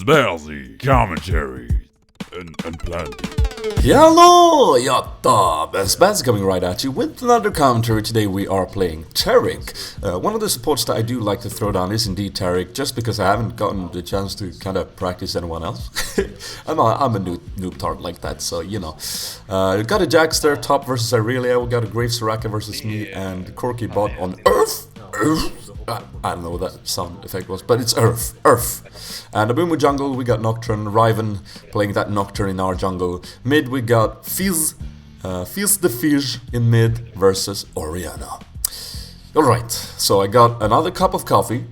Smelly commentary and plenty. Hello, yatta! Spaz coming right at you with another commentary. Today we are playing Taric. One of the supports that I do like to throw down is indeed Taric, just because I haven't gotten the chance to kind of practice anyone else. I'm a noob tart like that, so you know. We got a Jax there, top versus Irelia. We got a Grave Soraka versus me, and Corky bot on Earth. I don't know what that sound effect was, but it's Earth. And a Abumu jungle, we got Nocturne, Riven playing that Nocturne in our jungle. Mid, we got Fizz the Fish in mid versus Orianna. Alright, so I got another cup of coffee.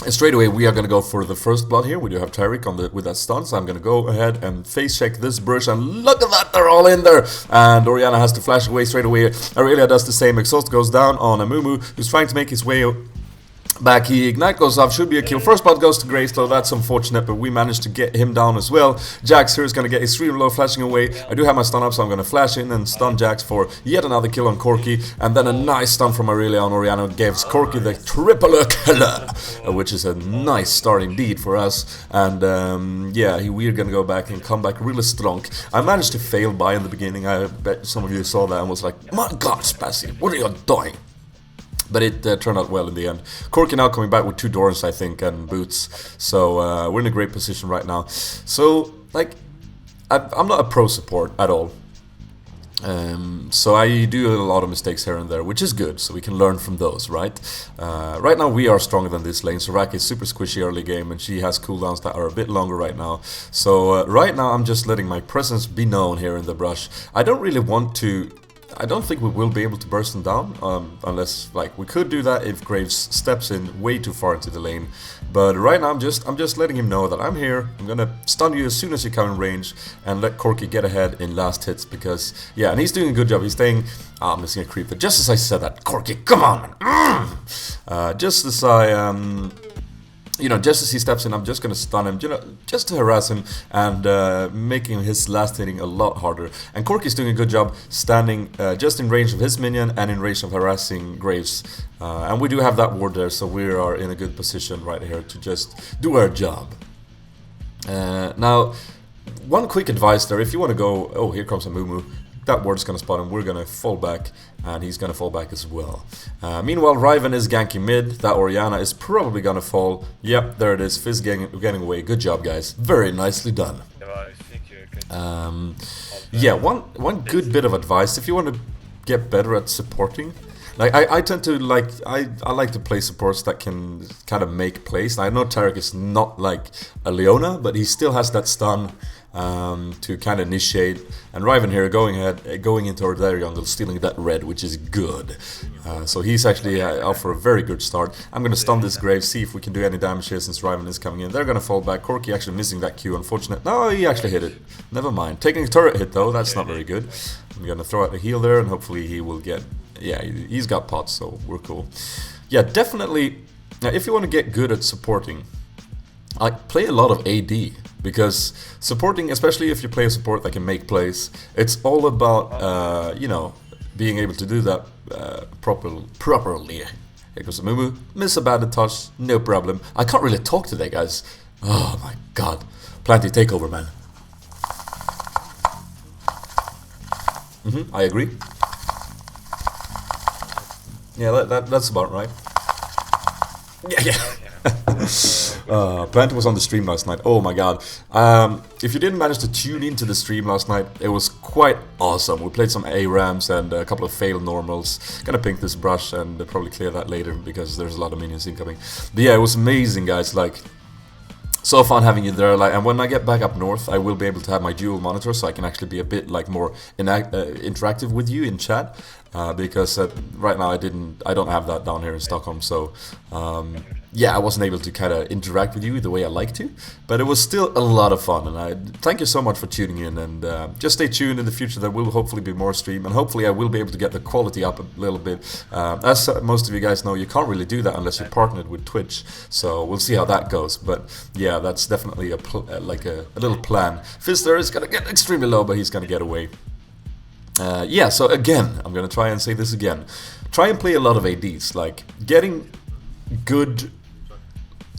And straight away, we are going to go for the first blood here. We do have Taric on with that stun, so I'm going to go ahead and face check this brush, and look at that, they're all in there! And Orianna has to flash away straight away. Aurelia does the same. Exhaust goes down on Amumu, who's trying to make his way back. He Ignite goes off, should be a kill. First blood goes to Grace, though that's unfortunate, but we managed to get him down as well. Jax here is going to get extremely low, flashing away. I do have my stun up, so I'm going to flash in and stun Jax for yet another kill on Corky. And then a nice stun from Aurelia on Orianna gives Corky the triple kill, which is a nice start indeed for us. And yeah, we're going to go back and come back really strong. I managed to fail by in the beginning. I bet some of you saw that and was like, my god, Spazzy, what are you doing? But it turned out well in the end. Corky now coming back with 2 Dorans, I think, and boots. So we're in a great position right now. So, like, I'm not a pro support at all. So I do a lot of mistakes here and there, which is good, so we can learn from those, right? Right now we are stronger than this lane. Soraka is super squishy early game, and she has cooldowns that are a bit longer right now. So right now I'm just letting my presence be known here in the brush. I don't really want to... I don't think we will be able to burst them down, unless, like, we could do that if Graves steps in way too far into the lane. But right now I'm just letting him know that I'm here. I'm gonna stun you as soon as you come in range and let Corky get ahead in last hits, because, yeah, and he's doing a good job. He's staying... I'm missing a creep, but just as I said that, Corky, come on, man! Just as I, you know, just as he steps in, I'm just gonna stun him, you know, just to harass him and making his last hitting a lot harder. And Corky's doing a good job standing just in range of his minion and in range of harassing Graves. And we do have that ward there, so we are in a good position right here to just do our job. Now, one quick advice there, if you want to go... Oh, here comes a Mumu. That ward's gonna spot him, we're gonna fall back, and he's gonna fall back as well. Meanwhile, Riven is ganking mid, that Orianna is probably gonna fall. Yep, there it is, Fizz getting away. Good job, guys. Very nicely done. Yeah, one good bit of advice, if you want to get better at supporting, like I tend to like, I like to play supports that can kind of make plays. I know Taric is not like a Leona, but he still has that stun to kind of initiate, and Riven here going into their jungle, stealing that red, which is good. So he's actually out for a very good start. I'm gonna stun this Grave, see if we can do any damage here since Riven is coming in. They're gonna fall back. Corky actually missing that Q, unfortunate. No, he actually hit it. Never mind. Taking a turret hit though, that's not very good. I'm gonna throw out a heal there, and hopefully he will get... Yeah, he's got pots, so we're cool. Yeah, definitely, if you want to get good at supporting, I play a lot of AD. Because supporting, especially if you play a support that can make plays, it's all about, you know, being able to do that properly. Here goes Mumu, miss a bad touch, no problem. I can't really talk today, guys. Oh my god. Planty, take over, man. I agree. Yeah, that's about right. Yeah. Planty was on the stream last night. Oh my god. If you didn't manage to tune into the stream last night, it was quite awesome. We played some ARAMs and a couple of fail normals. Gonna pink this brush and probably clear that later because there's a lot of minions incoming. But yeah, it was amazing, guys. Like, so fun having you there. Like, and when I get back up north, I will be able to have my dual monitor, so I can actually be a bit like more interactive with you in chat. Because right now I don't have that down here in Stockholm, so yeah, I wasn't able to kind of interact with you the way I like to, but it was still a lot of fun, and I thank you so much for tuning in, and just stay tuned. In the future there will hopefully be more stream, and hopefully I will be able to get the quality up a little bit. As most of you guys know, you can't really do that unless you're partnered with Twitch, so we'll see how that goes. But yeah, that's definitely a little plan. Fister is gonna get extremely low, but he's gonna get away. Yeah, so again, I'm gonna try and say this again. Try and play a lot of ADs, like getting good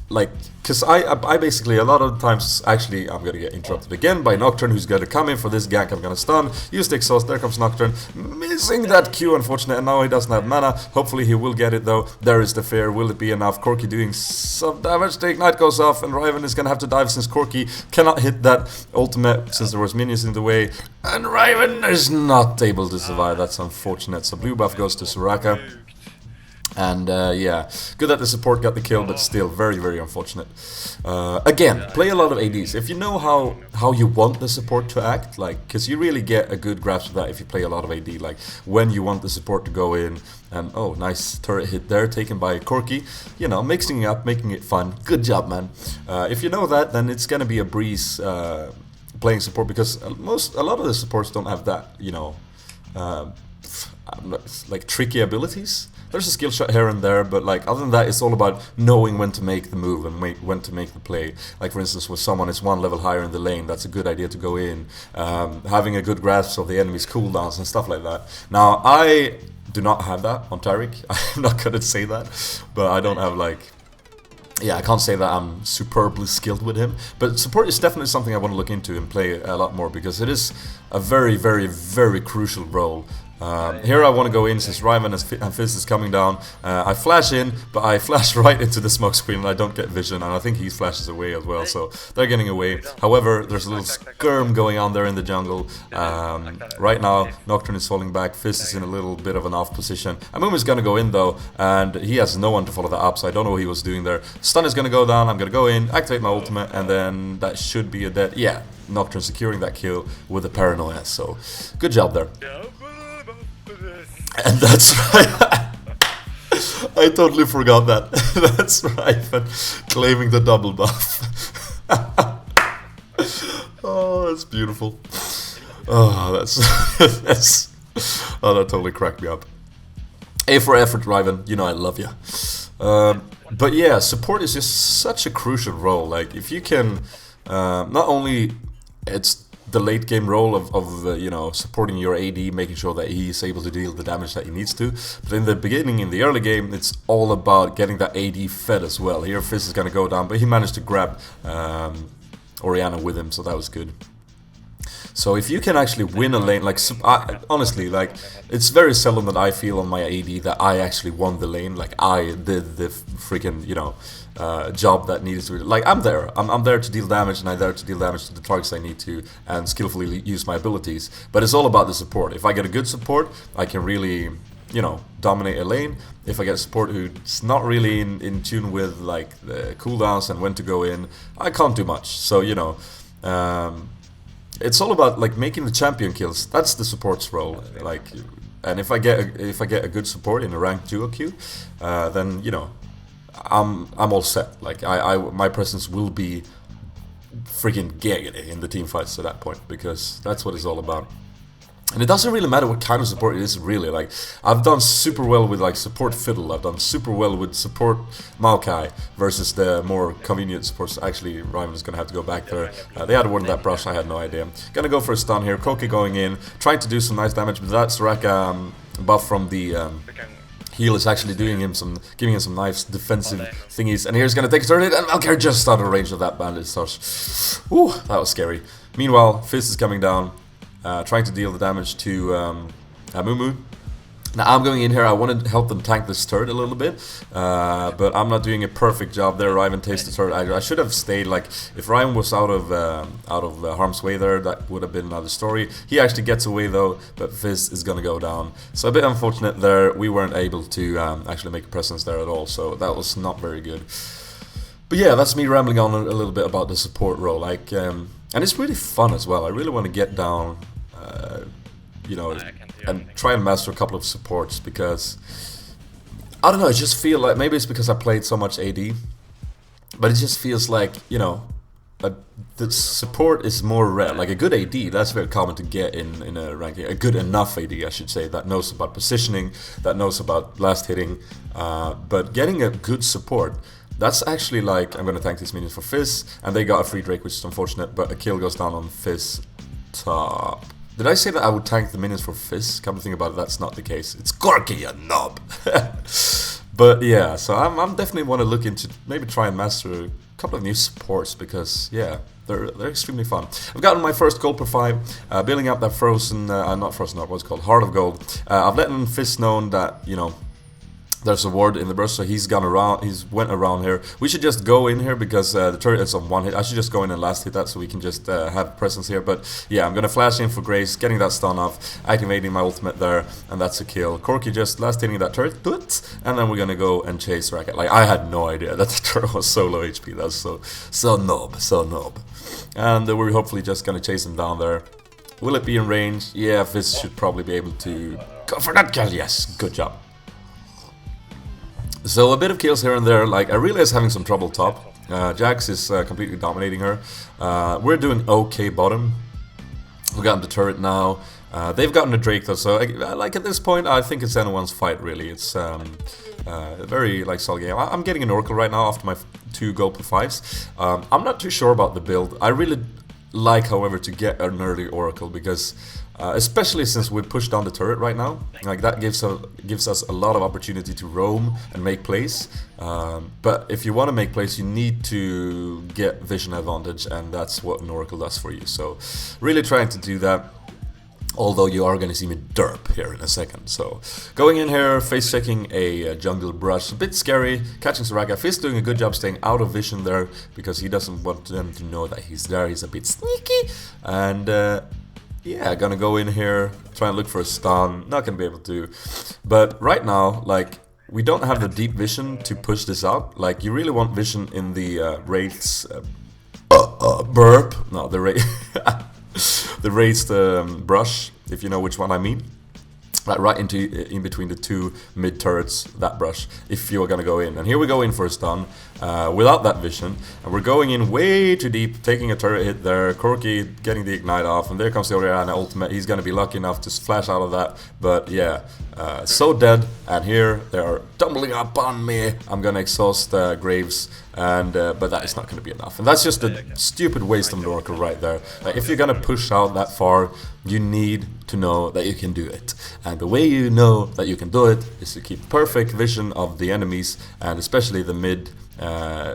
like, because I basically, a lot of times, actually, I'm gonna get interrupted again by Nocturne, who's gonna come in for this gank. I'm gonna stun, use the exhaust, there comes Nocturne, missing that Q, unfortunate, and now he doesn't have mana. Hopefully he will get it though. There is the fear, will it be enough? Corki doing some damage, the ignite goes off, and Riven is gonna have to dive since Corki cannot hit that ultimate since there was minions in the way, and Riven is not able to survive. That's unfortunate. So blue buff goes to Soraka. And yeah, good that the support got the kill, but still very, very unfortunate. Again, play a lot of ADs. If you know how you want the support to act, like, because you really get a good grasp of that if you play a lot of AD, like when you want the support to go in. And oh, nice turret hit there, taken by Corki. You know, mixing it up, making it fun. Good job, man. If you know that, then it's gonna be a breeze playing support, because a lot of the supports don't have that, you know, like tricky abilities. There's a skill shot here and there, but like other than that, it's all about knowing when to make the move and when to make the play. Like for instance, when someone is one level higher in the lane, that's a good idea to go in. Having a good grasp of the enemy's cooldowns and stuff like that. Now, I do not have that on Taric. I'm not gonna say that, but I don't have like... Yeah, I can't say that I'm superbly skilled with him, but support is definitely something I want to look into and play a lot more, because it is a very, very, very crucial role. Here I want to go in since Riven and Fizz is coming down. I flash in, but I flash right into the smoke screen and I don't get vision, and I think he flashes away as well, so they're getting away. However, there's a little skirm going on there in the jungle. Right now, Nocturne is falling back, Fizz is in a little bit of an off position. Amumu is going to go in though, and he has no one to follow that up, so I don't know what he was doing there. Stun is going to go down, I'm going to go in, activate my ultimate, and then that should be a dead... Yeah, Nocturne securing that kill with a paranoia, so good job there. And that's right. I totally forgot that. That's right, but claiming the double buff. Oh, that's beautiful. Oh, that's oh, that totally cracked me up. A for effort, Riven. You know I love you. But yeah, support is just such a crucial role. Like if you can, not only it's the late game role of you know, supporting your AD, making sure that he's able to deal the damage that he needs to. But in the beginning, in the early game, it's all about getting that AD fed as well. Here Fizz is gonna go down, but he managed to grab Orianna with him, so that was good. So if you can actually win a lane, like honestly, like it's very seldom that I feel on my AD that I actually won the lane, like I did the freaking, you know, job that needed to. Like I'm there to deal damage, and I'm there to deal damage to the targets I need to, and skillfully use my abilities. But it's all about the support. If I get a good support, I can really, you know, dominate a lane. If I get a support who's not really in tune with like the cooldowns and when to go in, I can't do much. So you know. It's all about like making the champion kills. That's the support's role. Like, and if I get a good support in a ranked duo queue, then you know, I'm all set. Like my presence will be freaking giggity in the team fights to that point, because that's what it's all about. And it doesn't really matter what kind of support it is, really. Like, I've done super well with like support Fiddle, I've done super well with support Maokai versus the more convenient supports. Actually, Ryman is gonna have to go back there. They had awarded that brush, I had no idea. Gonna go for a stun here, Koki going in, trying to do some nice damage, but that Soraka buff from the heal is actually doing him giving him some nice defensive thingies. And here's gonna take a turn, and Valkyrie just out of range of that bandit touch. Ooh, that was scary. Meanwhile, Fizz is coming down. Trying to deal the damage to Amumu. Now I'm going in here, I want to help them tank this turret a little bit, but I'm not doing a perfect job there. Ryven takes the turret. I should have stayed, like, if Ryven was out of harm's way there, that would have been another story. He actually gets away though, but Fizz is going to go down. So a bit unfortunate there, we weren't able to actually make a presence there at all, so that was not very good. But yeah, that's me rambling on a little bit about the support role, like, and it's really fun as well. I really want to get down, you know, and try and master a couple of supports, because I don't know, I just feel like, maybe it's because I played so much AD, but it just feels like, you know, the support is more rare. Like a good AD, that's very common to get in a ranking. A good enough AD, I should say, that knows about positioning, that knows about last hitting, but getting a good support, that's actually like, I'm gonna tank these minions for Fizz, and they got a free Drake, which is unfortunate, but a kill goes down on Fizz top. Did I say that I would tank the minions for Fizz? Come to think about it, that's not the case. It's Corki, you knob! But yeah, so I'm definitely want to look into maybe try and master a couple of new supports because yeah, they're extremely fun. I've gotten my first gold per 5, building up that frozen, not frozen, not what's called Heart of Gold. I've let Fizz known that there's a ward in the burst, so he's gone around. He's went around here. We should just go in here because the turret is on 1 hit. I should just go in and last hit that so we can just have presence here. But yeah, I'm gonna flash in for Grace, getting that stun off, activating my ultimate there, and that's a kill. Corki just last hitting that turret, and then we're gonna go and chase Racket. Like I had no idea that the turret was so low HP. That's so knob. And we're hopefully just gonna chase him down there. Will it be in range? Yeah, Fizz should probably be able to go for that kill. Yes, good job. So a bit of kills here and there. Like Aurelia is having some trouble top. Jax is completely dominating her. We're doing okay bottom. We've gotten the turret now. They've gotten a Drake though, so like at this point I think it's anyone's fight really. It's a very like solid game. I'm getting an Oracle right now after my 2 gold per 5s. I'm not too sure about the build. I really like, however, to get an early Oracle because especially since we pushed down the turret right now, like that gives us a lot of opportunity to roam and make plays. But if you want to make plays, you need to get vision advantage, and that's what an Oracle does for you. So really trying to do that. Although you are going to see me derp here in a second. So going in here, face checking a jungle brush, a bit scary, catching Soraka. Fizz doing a good job staying out of vision there because he doesn't want them to know that he's there. He's a bit sneaky. And yeah, gonna go in here, try and look for a stun. Not gonna be able to. But right now, like, we don't have the deep vision to push this out. Like, you really want vision in the Wraith's burp. No, the Wraith. The raised brush, if you know which one I mean. Like right in between the 2 mid turrets, that brush, if you're gonna go in. And here we go in for a stun, without that vision. And we're going in way too deep, taking a turret hit there. Corki getting the ignite off, and there comes the Orianna ultimate. He's gonna be lucky enough to flash out of that. But yeah, so dead. And here they are tumbling up on me. I'm gonna exhaust Graves, and but that is not gonna be enough. And that's just a stupid waste of an Oracle right there. Like, if you're gonna push out that far, you need to know that you can do it. And the way you know that you can do it is to keep perfect vision of the enemies, and especially the mid,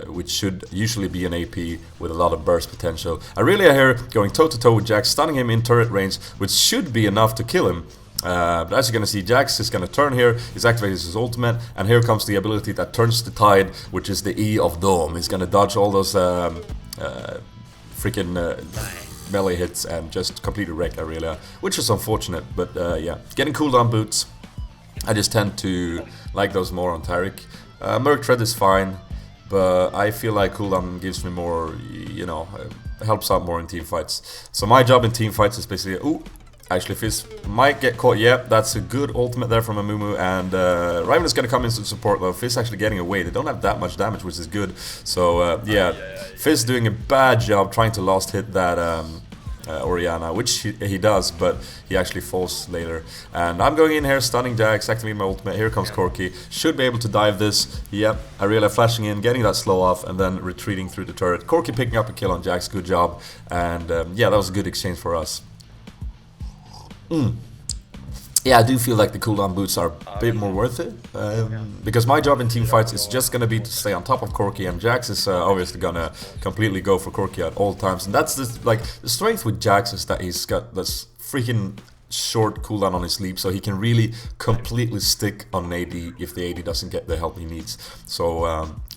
which should usually be an AP with a lot of burst potential. Aurelia here going toe-to-toe with Jax, stunning him in turret range, which should be enough to kill him. But as you're going to see, Jax is going to turn here, he's activated his ultimate, and here comes the ability that turns the tide, which is the E of Dome. He's going to dodge all those freaking melee hits and just completely wreck Aurelia, which is unfortunate, but yeah. Getting cooldown boots, I just tend to like those more on Taric. Merc Tread is fine, but I feel like cooldown gives me more, helps out more in team fights. So my job in team fights is basically, ooh, actually Fizz might get caught. Yeah, that's a good ultimate there from Amumu, and Riven is going to come in to support though. Fizz actually getting away. They don't have that much damage, which is good. So yeah, Fizz doing a bad job trying to last hit that Orianna, which he does, but he actually falls later. And I'm going in here, stunning Jax, activating my ultimate. Here comes Corki. Should be able to dive this. Yep, Aurelia flashing in, getting that slow off, and then retreating through the turret. Corki picking up a kill on Jax. Good job. And yeah, that was a good exchange for us. Yeah, I do feel like the cooldown boots are a bit more worth it, because my job in team fights is just gonna be to stay on top of Corki, and Jax is obviously gonna completely go for Corki at all times. And that's the strength with Jax is that he's got this freaking short cooldown on his leap, so he can really completely stick on an AD if the AD doesn't get the help he needs. So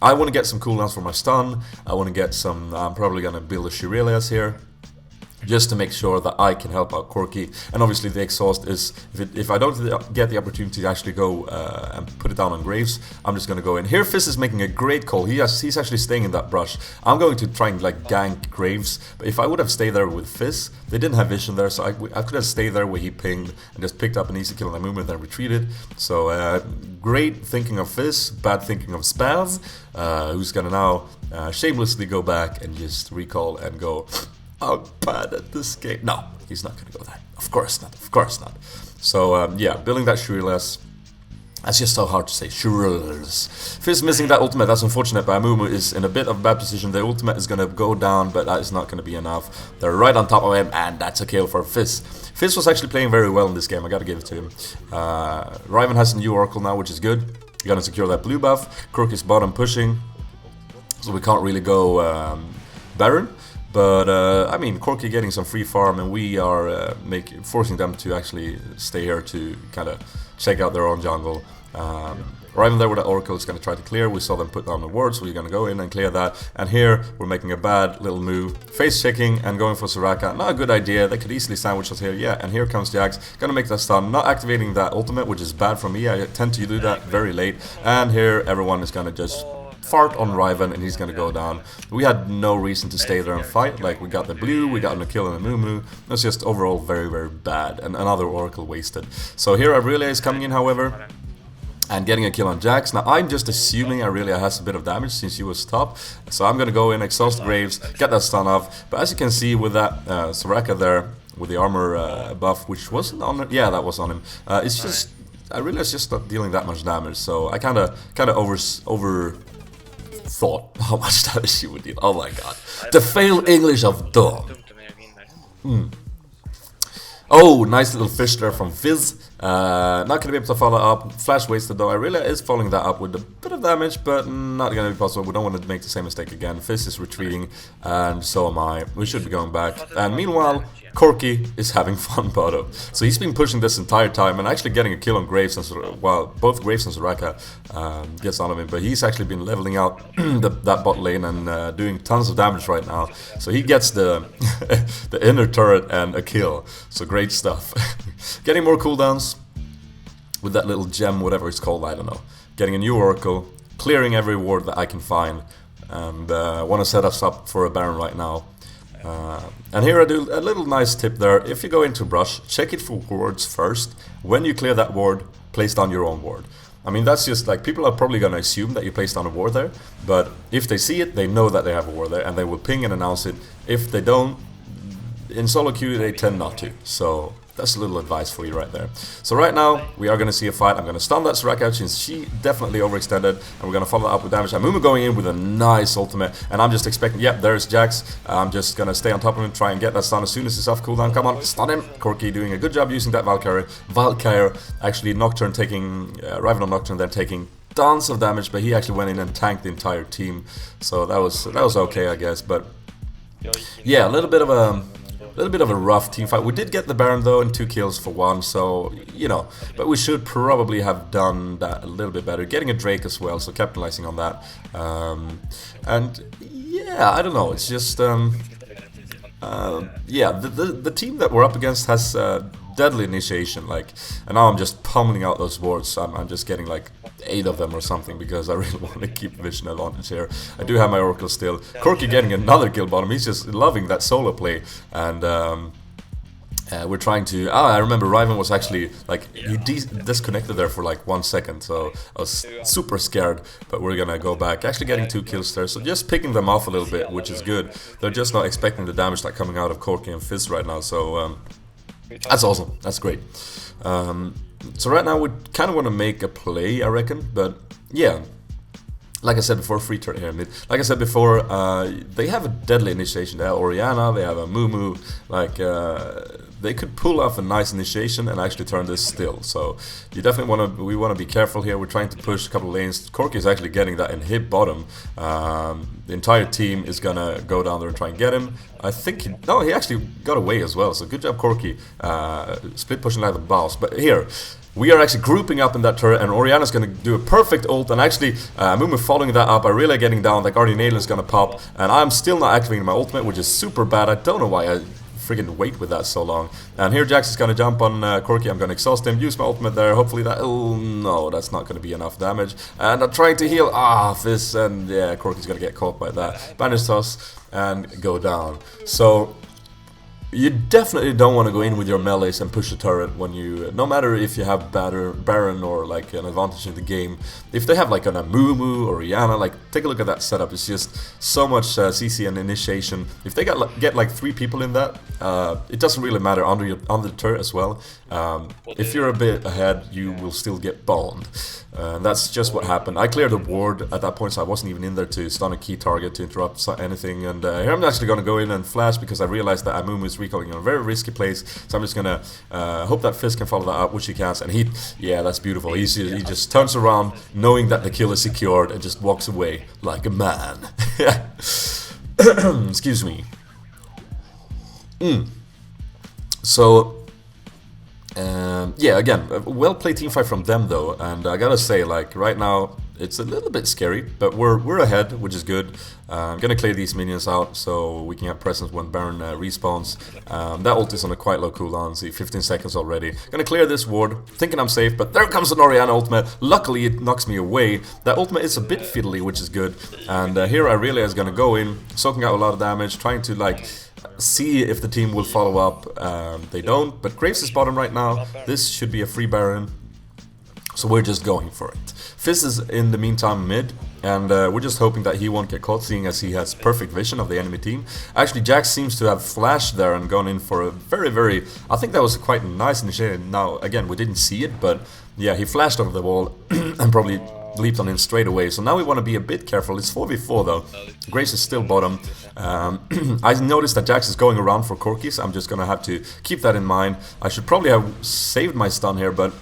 I want to get some cooldowns for my stun. I want to get some. I'm probably gonna build a Shirelias here, just to make sure that I can help out Corki. And obviously the exhaust is, if I don't get the opportunity to actually go and put it down on Graves, I'm just going to go in. Here Fizz is making a great call. He's actually staying in that brush. I'm going to try and like gank Graves, but if I would have stayed there with Fizz, they didn't have vision there, so I could have stayed there where he pinged and just picked up an easy kill on the movement and then retreated. So great thinking of Fizz, bad thinking of Spaz, who's going to now shamelessly go back and just recall and go, I'm bad at this game. No, he's not gonna go that. Of course not, of course not. So yeah, building that Shurilas. That's just so hard to say. Shurilas. Fizz missing that ultimate, that's unfortunate, but Amumu is in a bit of a bad position. The ultimate is gonna go down, but that is not gonna be enough. They're right on top of him, and that's a kill for Fizz. Fizz was actually playing very well in this game, I gotta give it to him. Riven has a new Oracle now, which is good. Gonna secure that blue buff. Corki's bottom pushing, so we can't really go Baron. But I mean, Corki getting some free farm, and we are forcing them to actually stay here to kind of check out their own jungle. Arriving there with the Oracle is going to try to clear. We saw them put down the ward, so we're going to go in and clear that. And here, we're making a bad little move. Face checking and going for Soraka. Not a good idea. They could easily sandwich us here. Yeah, and here comes Jax. Going to make that stun. Not activating that ultimate, which is bad for me. I tend to do that very late. And here, everyone is going to just fart on Riven, and he's going to go down. We had no reason to stay there and fight. Like, we got the blue, we got a kill and a moo. That's just overall very, very bad. And another Oracle wasted. So here, Aurelia is coming in, however, and getting a kill on Jax. Now, I'm just assuming Aurelia has a bit of damage since she was top. So I'm going to go in, exhaust Graves, get that stun off. But as you can see with that Soraka there, with the armor buff, which wasn't on it. Yeah, that was on him. It's just, Aurelia's just not dealing that much damage. So I kind of over thought how much damage she would deal. Oh my god. The failed English of Dawn. Oh, nice little fish there from Fizz. Not going to be able to follow up. Flash wasted though. Aurelia is following that up with a bit of damage, but not going to be possible. We don't want to make the same mistake again. Fizz is retreating, and so am I. We should be going back. And meanwhile, Corki is having fun bottom. So he's been pushing this entire time and actually getting a kill on Graves, and well, both Graves and Soraka gets on him, but he's actually been leveling out that bot lane and doing tons of damage right now. So he gets the the inner turret and a kill. So great stuff. Getting more cooldowns with that little gem, whatever it's called, I don't know. Getting a new Oracle, clearing every ward that I can find, and want to set us up for a Baron right now. And here I do a little nice tip there. If you go into brush, check it for wards first. When you clear that ward, place down your own ward. I mean, that's just like, people are probably going to assume that you place down a ward there, but if they see it, they know that they have a ward there, and they will ping and announce it. If they don't, in solo queue, they tend not to. So that's a little advice for you right there. So right now, we are going to see a fight. I'm going to stun that Soraka out since she definitely overextended. And we're going to follow up with damage. Amumu going in with a nice ultimate. And I'm just expecting, yep, there's Jax. I'm just going to stay on top of him, try and get that stun as soon as it's off cooldown. Come on, stun him. Corki doing a good job using that Valkyrie. Valkyrie actually Nocturne taking, Riven on Nocturne, then taking tons of damage. But he actually went in and tanked the entire team. So that was okay, I guess. But yeah, a little bit of a rough team fight. We did get the Baron though, and 2 kills for 1, so, you know, but we should probably have done that a little bit better. Getting a Drake as well, so capitalizing on that. And yeah, I don't know, it's just, yeah, the team that we're up against has deadly initiation, like, and now I'm just pummeling out those wards. I'm just getting like 8 of them or something, because I really want to keep vision advantage here. I do have my Oracle still. Corki getting another kill bottom. He's just loving that solo play, and we're trying to. I remember Riven was actually like, he disconnected there for like 1 second, so I was super scared. But we're gonna go back, actually getting 2 kills there, so just picking them off a little bit, which is good. They're just not expecting the damage that coming out of Corki and Fizz right now, so that's awesome. That's great. So right now we kind of want to make a play, I reckon, but yeah, like I said before, free turret here mid. Like I said before, they have a deadly initiation. They have Orianna, they have a Mumu, like they could pull off a nice initiation and actually turn this still. So you definitely we want to be careful here. We're trying to push a couple of lanes. Corki is actually getting that in hip bottom. The entire team is gonna go down there and try and get him. I think he actually got away as well. So good job, Corki. Split pushing like the boss. But here, we are actually grouping up in that turret, and Orianna's going to do a perfect ult, and actually Mumu following that up. I really getting down, the Guardian Alien is going to pop, and I'm still not activating my ultimate, which is super bad. I don't know why I friggin' wait with that so long. And here Jax is going to jump on Corki. I'm going to exhaust him, use my ultimate there. Hopefully that, oh no, that's not going to be enough damage. And I'm trying to heal, Fizz, and yeah, Corki's going to get caught by that. Banish toss and go down. So you definitely don't want to go in with your melees and push the turret when you, no matter if you have Baron or like an advantage in the game. If they have like an Amumu or Rihanna, like take a look at that setup. It's just so much CC and initiation. If they get like 3 people in that, it doesn't really matter under the turret as well. If you're a bit ahead, you will still get bombed. And that's just what happened. I cleared a ward at that point, so I wasn't even in there to stun a key target to interrupt anything. And here I'm actually gonna go in and flash because I realized that Amumu is recalling in a very risky place. So I'm just gonna hope that Fizz can follow that up, which he can. And yeah, that's beautiful. He just turns around, knowing that the kill is secured, and just walks away like a man. Excuse me. So. Yeah, again, well played teamfight from them though, and I gotta say, like, right now it's a little bit scary, but we're ahead, which is good. I'm gonna clear these minions out so we can have presence when Baron respawns. That ult is on a quite low cooldown, see, 15 seconds already. Gonna clear this ward, thinking I'm safe, but there comes an Orianna ultimate. Luckily it knocks me away. That ultimate is a bit fiddly, which is good, and here Irelia is gonna go in, soaking out a lot of damage, trying to like see if the team will follow up. They don't, but Graves is bottom right now. This should be a free Baron, so we're just going for it. Fizz is in the meantime mid, and we're just hoping that he won't get caught, seeing as he has perfect vision of the enemy team. Actually, Jax seems to have flashed there and gone in for a very, I think that was quite a nice initiative. Now, again, we didn't see it, but yeah, he flashed over the wall and probably leaped on in straight away. So now we want to be a bit careful. It's 4v4 though. Grace is still bottom. I noticed that Jax is going around for Corkis. I'm just gonna have to keep that in mind. I should probably have saved my stun here, but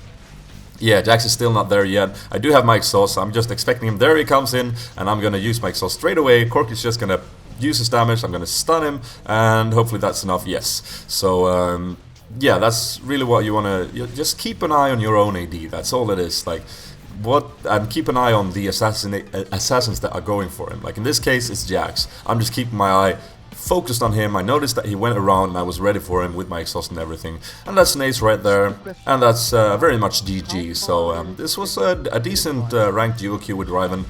yeah, Jax is still not there yet. I do have my exhaust, so I'm just expecting him. There he comes in, and I'm gonna use my exhaust straight away. Corkis just gonna use his damage. I'm gonna stun him, and hopefully that's enough. Yes. So yeah, that's really what you wanna. Just keep an eye on your own AD. That's all it is. Like. And keep an eye on the assassins that are going for him. Like in this case, it's Jax. I'm just keeping my eye focused on him. I noticed that he went around and I was ready for him with my exhaust and everything. And that's an ace right there. And that's very much GG. So this was a decent ranked duo queue with Riven.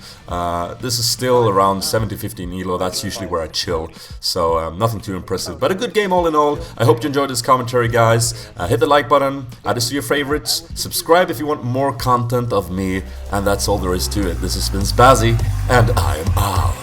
This is still around 70-50 elo. That's usually where I chill. So nothing too impressive. But a good game all in all. I hope you enjoyed this commentary, guys. Hit the like button. Add this to your favorites. Subscribe if you want more content of me. And that's all there is to it. This has been Spazzy. And I am out.